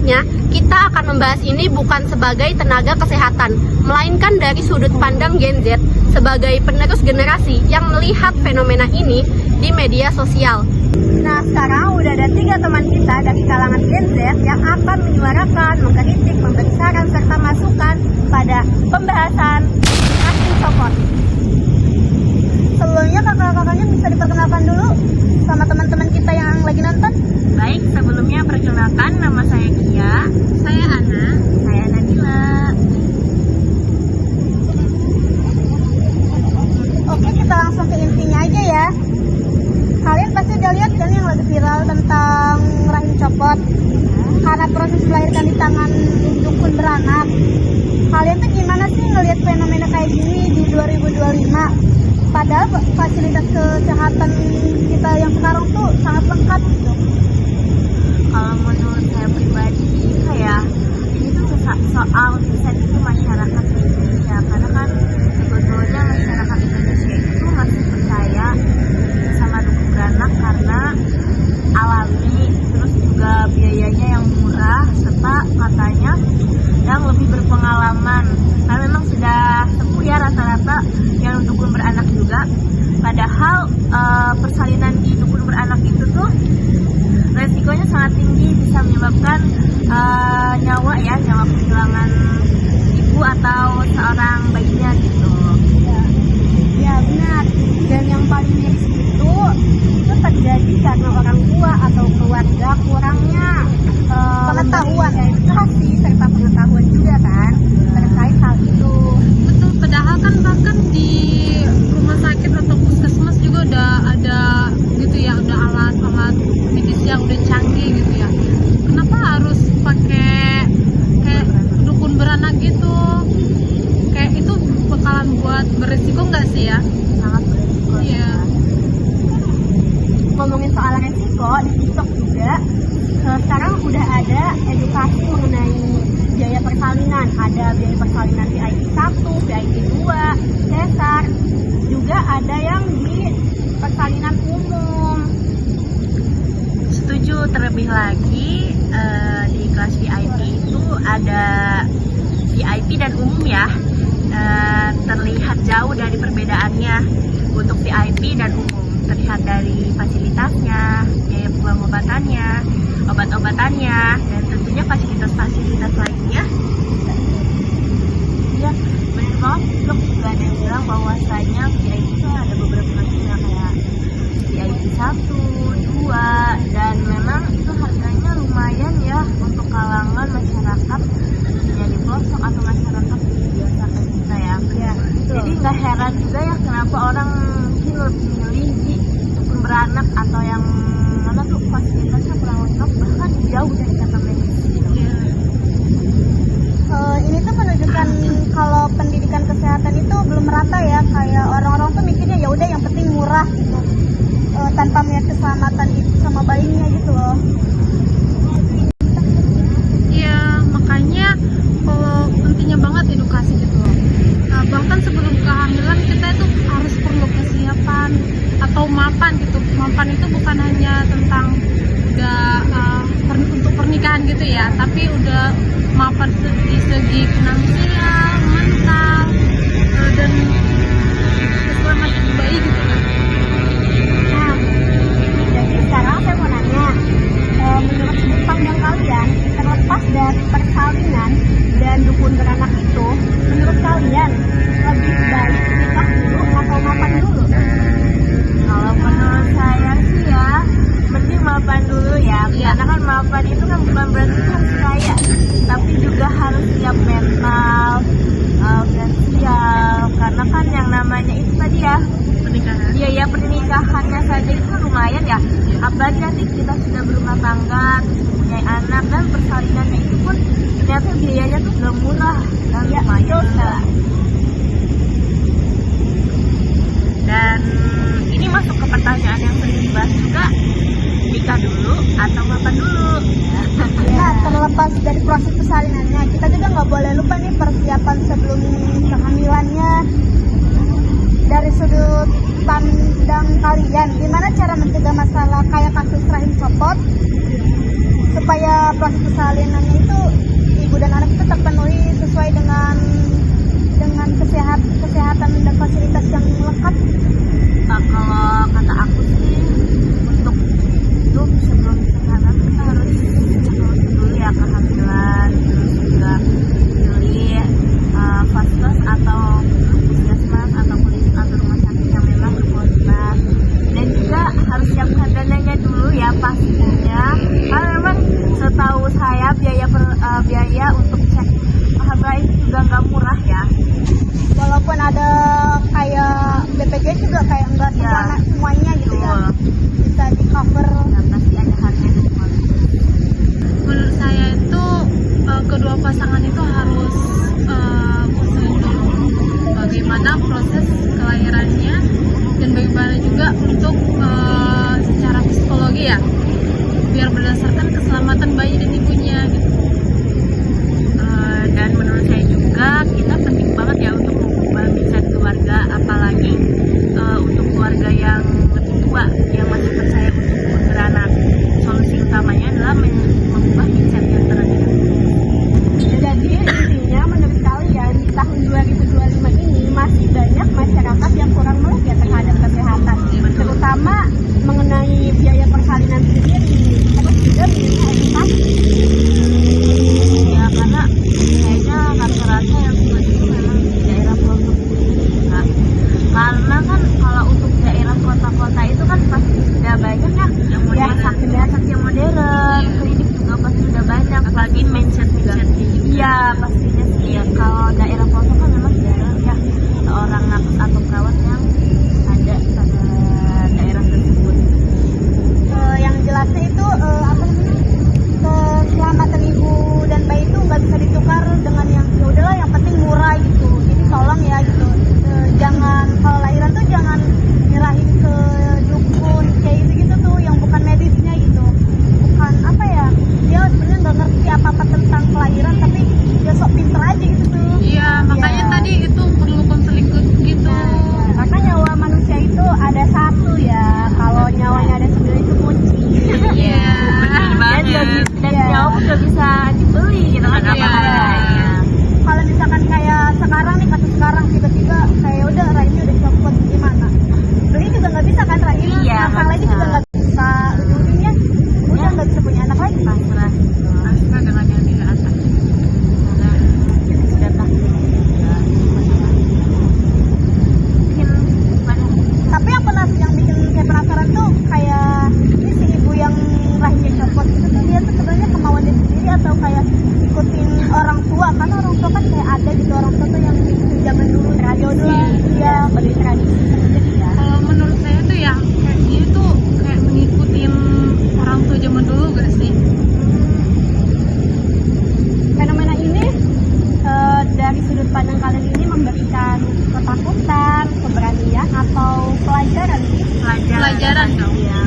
selanjutnya, kita akan membahas ini bukan sebagai tenaga kesehatan, melainkan dari sudut pandang Gen Z sebagai penerus generasi yang melihat fenomena ini di media sosial. Nah, sekarang udah ada 3 teman kita dari kalangan Gen Z yang akan menyuarakan, mengkritik, memberi saran, serta masukan pada pembahasan Rahim Copot. Sebelumnya kakak-kakaknya bisa diperkenalkan dulu sama teman-teman kita yang lagi nonton. Baik, sebelumnya perkenalkan, nama saya Kia. Saya Ana. Saya Nadila. Oke, kita langsung ke intinya aja ya. Kalian pasti udah lihat kan yang lagi viral tentang rahim copot karena proses melahirkan di tangan dukun beranak. Kalian tuh gimana sih ngelihat fenomena kayak gini di 2025? Padahal fasilitas kesehatan kita yang sekarang tuh sangat lengkap gitu. Kalau menurut saya pribadi, kayak ini tuh soal sensitif masyarakat Indonesia. Karena kan sebetulnya masyarakat Indonesia itu masih percaya sama dukun beranak karena alami, terus juga biayanya yang murah, serta katanya yang lebih berpengalaman. Karena memang sudah sepuh ya rata-rata yang dukun beranak juga. Padahal persalinan di dukun beranak itu tuh resikonya sangat tinggi, bisa menyebabkan nyawa kehilangan ibu atau seorang bayinya gitu. Ya benar. Dan yang paling miris itu terjadi karena orang tua atau keluarga kurangnya pengetahuan, edukasi serta pengetahuan juga kan terkait hal itu. Betul, padahal kan bahkan di rumah sakit atau puskesmas juga udah ada gitu ya, udah alat-alat medis yang udah canggih gitu ya. Kenapa harus pakai kayak dukun beranak gitu? Kayak itu bakalan buat beresiko nggak sih ya? Sangat beresiko. Iya. Ngomongin soal resiko, di TikTok juga sekarang udah ada edukasi mengenai biaya persalinan. Ada biaya persalinan VIP 1, VIP 2, sesar, juga ada yang di persalinan umum. Setuju, terlebih lagi di kelas VIP itu ada VIP dan umum ya. Terlihat jauh dari perbedaannya. Untuk VIP dan umum terlihat dari fasilitasnya, biaya pengobatannya, obat-obatannya, dan tentunya fasilitas-fasilitas lainnya. Ya, benar banget. Blog juga ada yang bilang bahwasanya VIP itu ada beberapa macamnya, kayak VIP 1, 2, dan memang itu harganya lumayan ya untuk kalangan masyarakat yang di pelosok atau masyarakat biasa kayak kita ya. Jadi nggak heran juga ya kenapa orang mungkin lebih milih di dukun beranak atau yang mana tuh fasilitasnya kurang lengkap, bahkan jauh dari kata medis. Ini tuh menunjukkan kalau pendidikan kesehatan itu belum merata ya. Kayak orang-orang tuh mikirnya ya udah yang penting murah gitu, tanpa melihat keselamatan sama bayinya gitu loh. Iya, makanya kalau pentingnya banget edukasi gitu loh. Bahkan sebelum kehamilan kita itu harus perlu kesiapan atau mapan gitu. Mapan itu bukan hanya tentang untuk pernikahan gitu ya, tapi udah mapan di segi finansial, mental, dan keselamatan bayi gitu kan. Nah, jadi sekarang saya mau nanya, menurut sudut pandang kalian, terlepas dari persalinan dan dukun beranak itu, menurut kalian lebih baik nikah dulu atau mapan dulu? Kalau menurut saya sih ya, mending mapan dulu ya. Karena kan mapan itu kan bukan berarti harus kaya, tapi juga harus siap mental, finansial. Karena kan yang namanya itu tadi ya, Pernikahan. biaya pernikahannya saja itu kan lumayan ya. Apalagi nanti kita sudah berumah tangga, punya anak, dan persalinannya itu pun ternyata biayanya tuh gak murah dan lumayan. Dan ini masuk ke pertanyaan yang sering dibahas juga, nikah dulu atau mapan dulu. Nah, terlepas dari proses persalinannya, kita juga nggak boleh lupa nih persiapan sebelum kehamilannya. Dari sudut pandang kalian, gimana cara mencegah masalah kayak kasus rahim copot supaya proses persalinannya itu ibu dan anak itu terpenuhi sesuai dengan kesehatan dan fasilitas yang lengkap. Nah, kalau kata aku sih untuk itu sebelum kesana kita harus urus dulu ya kehamilan, terus juga beli vaskes atau puskesmas atau klinik atau rumah sakit yang memang berkualitas, dan juga harus siapkan dananya dulu ya pastinya, karena memang setahu saya biaya untuk cek HBA juga nggak murah ya. Walaupun ada kayak BPJS juga kayak enggak Ya, semuanya gitu ya, betul. bisa di cover. Ya, pasti ada harganya semua. Menurut saya itu kedua pasangan itu harus konseling dulu bagaimana proses kelahirannya dan bagaimana juga untuk secara psikologi ya, biar berdasarkan keselamatan bayi dan ibunya gitu. Dan menurut saya juga kita penting banget ya untuk mengubah mindset keluarga, apalagi untuk keluarga yang tua yang masih percaya untuk beranak. Solusi utamanya adalah mengubah mindset yang terlebih dahulu. Jadi intinya menurut kalian di tahun 2025 ini masih banyak masyarakat yang kurang melek ya terhadap kesehatan, terutama mengenai biaya persalinan sendiri. Terus juga biaya edukasi. Ya karena kayaknya rata-rata yang seperti itu memang di daerah pelosok juga. Karena kan kalau untuk daerah kota-kota itu kan pasti sudah banyak ya rumah sakit yang modern, klinik juga pasti sudah banyak, apalagi mindset juga. Iya pastinya sih ya. Kalau daerah pelosok kan memang jarang ya seorang nakes atau perawat yang ada pada daerah tersebut. Yang jelasnya itu apa namanya, keselamatan ibu dan bayi itu nggak bisa ditukar dengan yang ya udahlah yang penting murah gitu. Jadi tolong ya gitu, jangan kalau lahiran tuh jangan nyerahin ke dukun kayak gitu tuh yang bukan medisnya gitu, bukan apa ya, dia sebenarnya nggak ngerti apa-apa tentang kelahiran tapi dia sok pinter aja gitu tuh. Iya, makanya Ya. tadi itu perlu konseling gitu. Karena nyawa manusia itu ada satu ya, kalau nyawanya ada 9 itu kunci. Iya. Dan Iya. nyawa pun gak bisa dibeli gitu kan, Iya. apa harganya. Kalau misalkan kayak sekarang nih, kasus sekarang tiba-tiba kayak udah rahimnya udah copot, gimana? Beli juga nggak bisa kan rahim, Iya, pasang nggak lagi bisa. juga nggak bisa, ujung-ujungnya udah nggak bisa punya anak lagi. Pasrah gitu. Pasrah dengan yang tidak ada. Karena sudah takdir ya, mungkin pada Tapi yang bikin kayak penasaran tuh kayak ini si ibu yang rahimnya copot itu tuh dia tuh sebenarnya kemauan dia sendiri atau kayak ikutin orang tua, karena orang tua kan kayak ada gitu orang tua tuh yang zaman dulu tradisi ya, pada tradisi seperti ya. Kalau menurut saya tuh ya kayak dia tuh kayak mengikutin orang tua zaman dulu gak sih? Fenomena ini dari sudut pandang kalian ini memberikan ketakutan, keberanian atau pelajaran sih? Pelajaran dong. ya,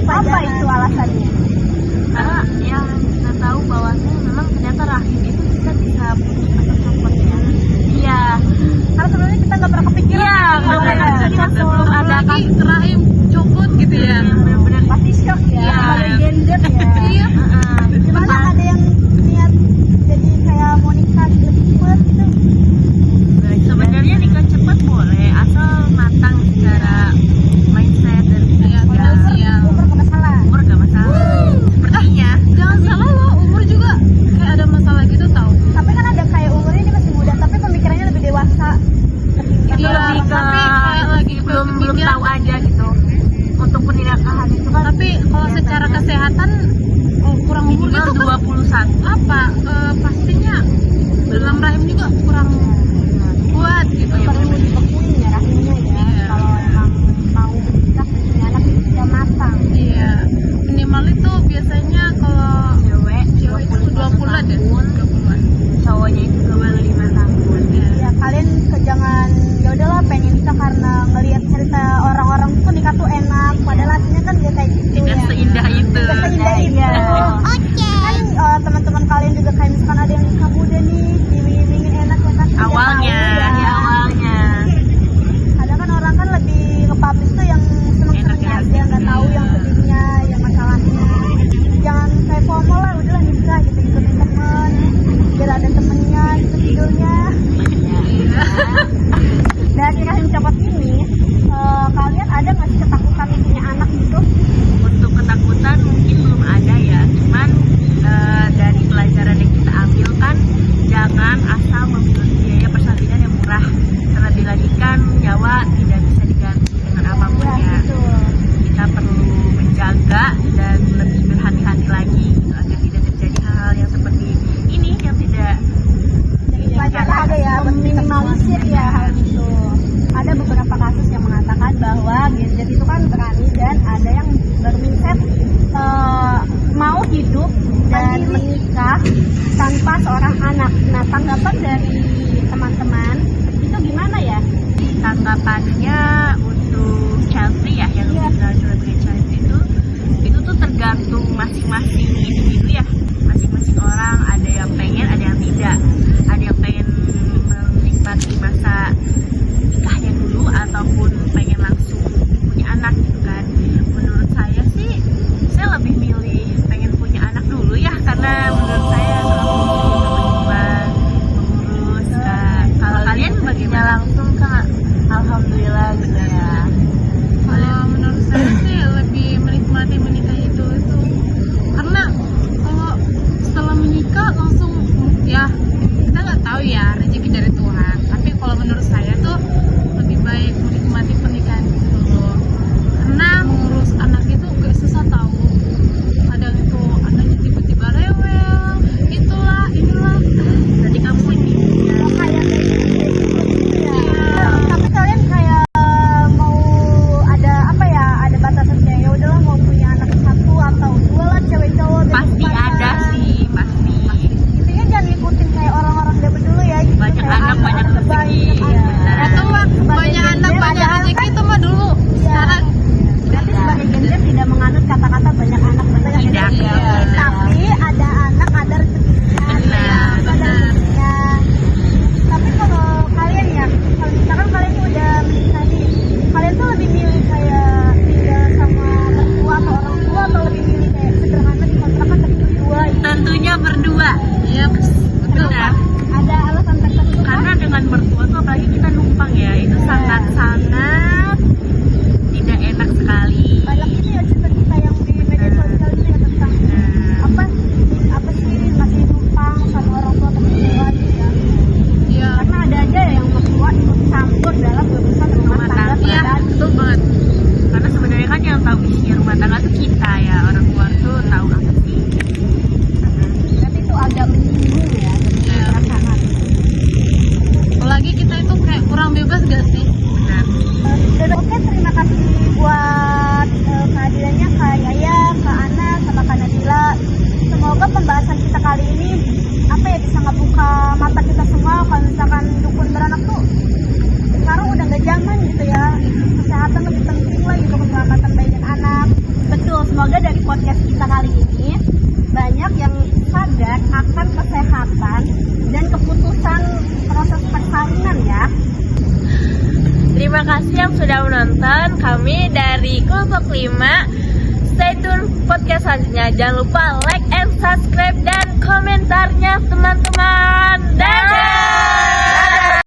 Apa itu alasannya? karena yang kita tahu bahwasanya memang ternyata rahim itu bisa putus atau copot ya. Iya. Karena sebenarnya kita nggak pernah kepikiran. Iya, kalau nggak pernah ada. kepikiran sebelum ada Apalagi rahim copot gitu ya. benar-benar Pasti shock ya, Iya. sebagai Gen Z ya. Iya. Gimana ada yang niat jadi kayak mau nikah cepet gitu? Sebenarnya nikah cepat boleh asal matang secara mindset dan Iya, finansial. Umur nggak masalah. umur gak masalah. Sepertinya Jangan salah loh, umur juga kayak ada masalah gitu tau. Tapi kan ada kayak umurnya ini masih muda, tapi pemikirannya lebih dewasa. itu Iya, lebih ke tapi kayak lagi belum kepikiran. tahu aja gitu untuk pernikahan teman-teman itu gimana ya? Tanggapannya untuk child free ya, yang Iya. dikenal sebagai child free itu tuh tergantung masing-masing individu ya, masing-masing orang. Ada yang pengen, ada yang tidak, ada yang pengen menikmati masa nikahnya dulu ataupun pengen langsung punya anak gitu kan. Menurut saya sih, saya lebih milih pengen punya anak dulu ya, karena menurut saya mengurus kan. Kalau kalian bagaimana? Langsung Kak, alhamdulillah gitu ya. Kalau menurut saya sih lebih menikmati menikah itu karena kalau setelah menikah langsung ya kita nggak tahu ya rezeki dari Tuhan, tapi kalau menurut saya tuh lebih baik menikmati pernikahan itu loh, karena mengurus anak itu gak susah tahu. Kadang itu anaknya tiba-tiba rewel, inilah Jadi kamu ini Kayak tapi kalian kayak mau ada apa ya, ada batasannya, ya udahlah mau punya anak satu atau dua lah, cewek cowok bebas pasti pacaran. ada sih, pasti. Intinya jangan ngikutin kayak orang-orang zaman dulu ya gitu. Banyak Kayak anak, banyak rezeki. banyak Iya. anak. itu mah banyak anak banyak rezeki itu mah dulu. Sekarang Berarti sebagai Gen Z tidak menganut kata-kata banyak anak banyak Tidak. rezeki. Iya. Tapi ada anak ada rezekinya. Benar, Ada benar. rezekinya. Tapi kalau kalian ya, kalau misalkan kalian udah menikah nih, kalian tuh lebih milih kayak tinggal sama mertua atau orang tua, atau lebih milih kayak sederhana di kontrakan tapi berdua gitu? Tentunya berdua. iya betul. Benar. Ada alasan tertentu kan? Karena dengan mertua tuh apalagi kita numpang ya, itu sangat-sangat tidak enak sekali. Banyak ini ya cerita-cerita yang di media sosial itu ya tentang apa sih masih numpang sama orang tua atau berdua gitu ya. Iya. Karena ada aja yang mertua ikut campur dalam urusan rumah tangga Iya, pribadi. betul banget. Karena sebenarnya kan yang tahu isinya rumah tangga tuh kita ya, orang tua tuh tahu apa sih. Berarti itu agak menyinggung ya Iya. perasaan. Apalagi kita itu kayak kurang bebas gak sih? Benar. Dan oke, terima kasih buat kehadirannya Kak Yaya, Kak Ana, sama Kak Nabila. Semoga pembahasan kita kali ini apa ya bisa ngebuka mata kita semua kalau misalkan dukun beranak tuh sekarang udah gak zaman gitu ya. Kesehatan lebih penting lah gitu, keselamatan bayi dan anak. Betul, semoga dari podcast kita kali ini banyak yang sadar akan kesehatan dan keputusan proses persalinan ya. Terima kasih yang sudah menonton. Kami dari Kelompok 5. Stay tune podcast selanjutnya. Jangan lupa like and subscribe dan komentarnya teman-teman. Dadah!